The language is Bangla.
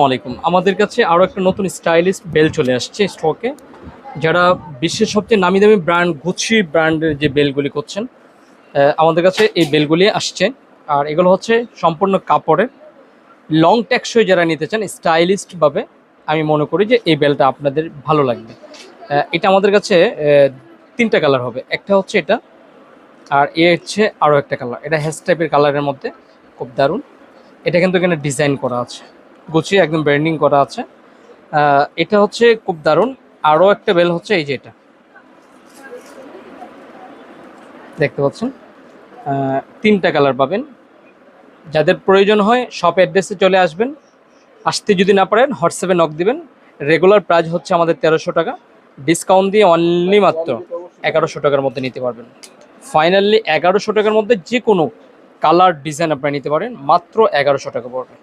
আলাইকুম। আমাদের কাছে আরও একটা নতুন স্টাইলিশ বেল চলে আসছে স্টকে। যারা বিশ্বের সবচেয়ে নামি দামি ব্র্যান্ড গুচি ব্র্যান্ডের যে বেলগুলি করছেন, আমাদের কাছে এই বেলগুলি আসছে। আর এগুলো হচ্ছে সম্পূর্ণ কাপড়ের, লং টেকসই যারা নিতে চান স্টাইলিশভাবে, আমি মনে করি যে এই বেলটা আপনাদের ভালো লাগবে। এটা আমাদের কাছে তিনটা কালার হবে। একটা হচ্ছে এটা, আর এ হচ্ছে আরও একটা কালার। এটা হ্যাশ টাইপের কালারের মধ্যে খুব দারুণ। এটা কিন্তু এখানে ডিজাইন করা আছে, গুছিয়ে একদম ব্র্যান্ডিং করা আছে। এটা হচ্ছে খুব দারুণ। আরও একটা বেল হচ্ছে এই যে এটা দেখতে পাচ্ছেন। তিনটা কালার পাবেন। যাদের প্রয়োজন হয় শপ অ্যাড্রেসে চলে আসবেন। আসতে যদি না পারেন হোয়াটসঅ্যাপে নক দিবেন। রেগুলার প্রাইস হচ্ছে আমাদের 1300 টাকা, ডিসকাউন্ট দিয়ে অনলি মাত্র 1100 টাকার মধ্যে নিতে পারবেন। ফাইনালি 1100 টাকার মধ্যে যে কোনো কালার ডিজাইন আপনারা নিতে পারেন, মাত্র 1100 টাকা পড়বে।